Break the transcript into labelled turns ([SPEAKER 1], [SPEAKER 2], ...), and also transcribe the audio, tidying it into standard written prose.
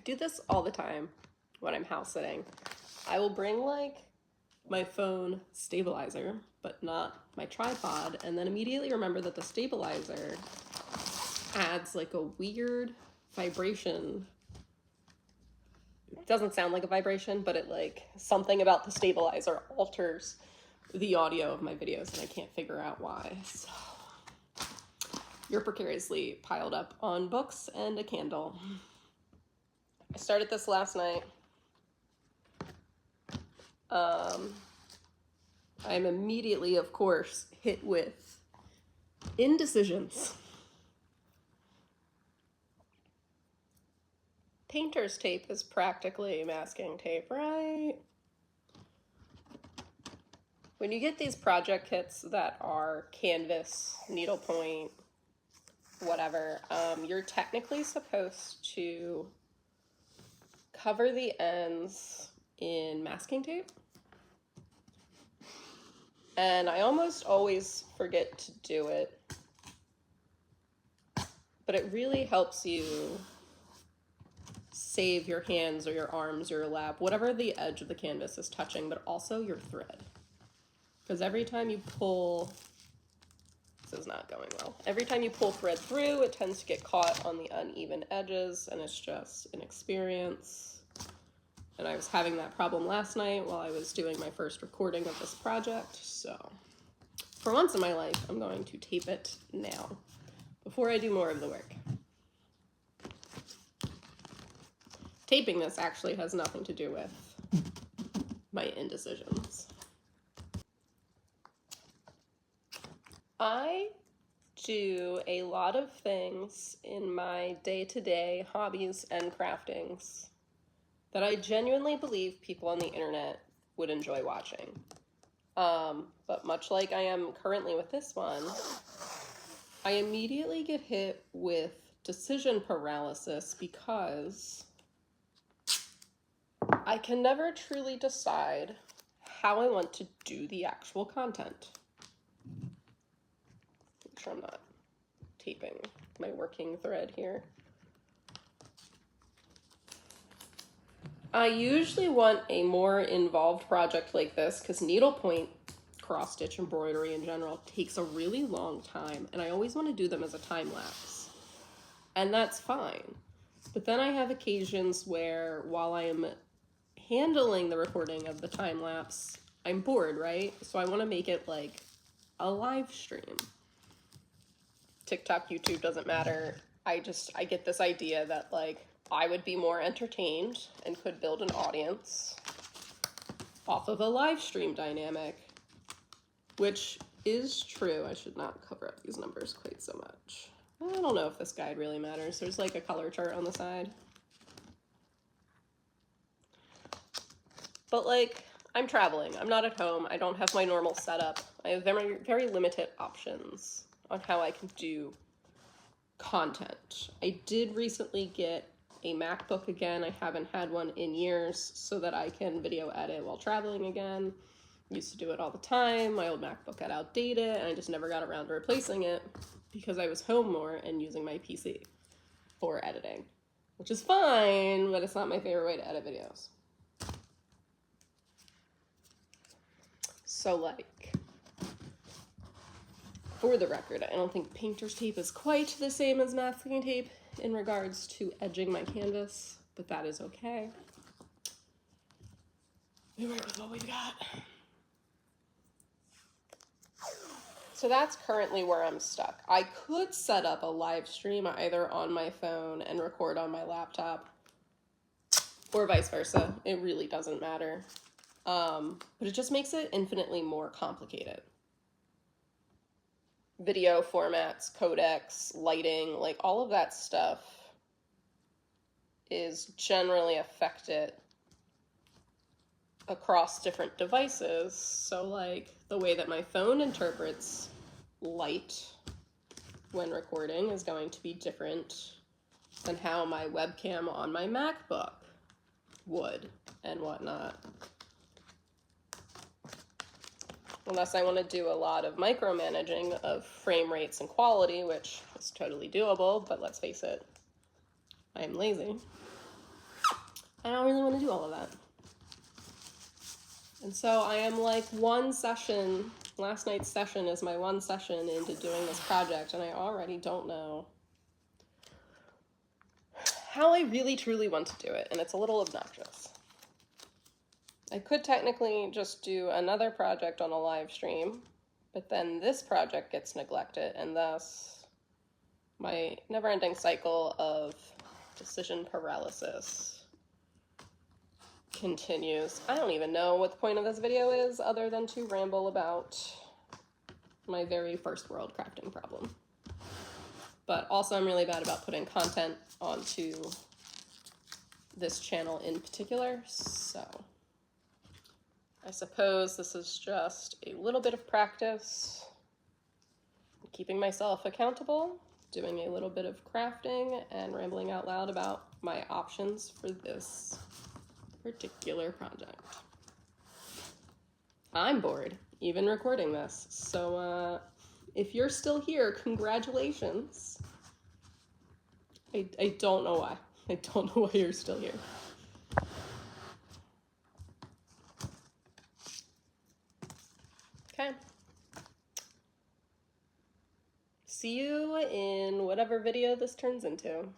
[SPEAKER 1] do this all the time when I'm house sitting. I will bring like my phone stabilizer, but not my tripod, and then immediately remember that the stabilizer adds like a weird vibration. It doesn't sound like a vibration, but it like something about the stabilizer alters the audio of my videos, and I can't figure out why. So you're precariously piled up on books and a candle. I started this last night. I'm immediately, of course, hit with indecisions. Painter's tape is practically masking tape, right? When you get these project kits that are canvas, needlepoint, whatever, you're technically supposed to cover the ends in masking tape. And I almost always forget to do it, but it really helps you save your hands or your arms or your lap, whatever the edge of the canvas is touching, but also your thread. Because every time you pull, this is not going well, every time you pull thread through, it tends to get caught on the uneven edges, and it's just an experience. And I was having that problem last night while I was doing my first recording of this project, so for once in my life, I'm going to tape it now, before I do more of the work. Taping this actually has nothing to do with my indecisions. I do a lot of things in my day-to-day hobbies and craftings that I genuinely believe people on the internet would enjoy watching. But much like I am currently with this one, I immediately get hit with decision paralysis because I can never truly decide how I want to do the actual content. Make sure I'm not taping my working thread here. I usually want a more involved project like this because needlepoint, cross-stitch embroidery in general, takes a really long time, and I always want to do them as a time lapse. And that's fine. But then I have occasions where while I am handling the recording of the time lapse, I'm bored, right? So I want to make it like a live stream. TikTok, YouTube, doesn't matter. I get this idea that like I would be more entertained and could build an audience off of a live stream dynamic, which is true. I should not cover up these numbers quite so much. I don't know if this guide really matters. There's like a color chart on the side. But like, I'm traveling, I'm not at home, I don't have my normal setup. I have very, very limited options on how I can do content. I did recently get a MacBook again. I haven't had one in years so that I can video edit while traveling again. Used to do it all the time. My old MacBook got outdated and I just never got around to replacing it because I was home more and using my PC for editing, which is fine, but it's not my favorite way to edit videos. So like, for the record, I don't think painter's tape is quite the same as masking tape in regards to edging my canvas, but that is okay. We work with what we've got. So that's currently where I'm stuck. I could set up a live stream either on my phone and record on my laptop, or vice versa. It really doesn't matter. But it just makes it infinitely more complicated. Video formats, codecs, lighting, like all of that stuff is generally affected across different devices. So like the way that my phone interprets light when recording is going to be different than how my webcam on my MacBook would and whatnot. Unless I want to do a lot of micromanaging of frame rates and quality, which is totally doable, but let's face it, I am lazy. I don't really want to do all of that. And so I am like one session, last night's session is my one session into doing this project, and I already don't know how I really truly want to do it, and it's a little obnoxious. I could technically just do another project on a live stream, but then this project gets neglected, and thus my never-ending cycle of decision paralysis continues. I don't even know what the point of this video is other than to ramble about my very first world crafting problem. But also I'm really bad about putting content onto this channel in particular, so I suppose this is just a little bit of practice, keeping myself accountable, doing a little bit of crafting, and rambling out loud about my options for this particular project. I'm bored, even recording this, so if you're still here, congratulations. I don't know why. I don't know why you're still here. Okay. See you in whatever video this turns into.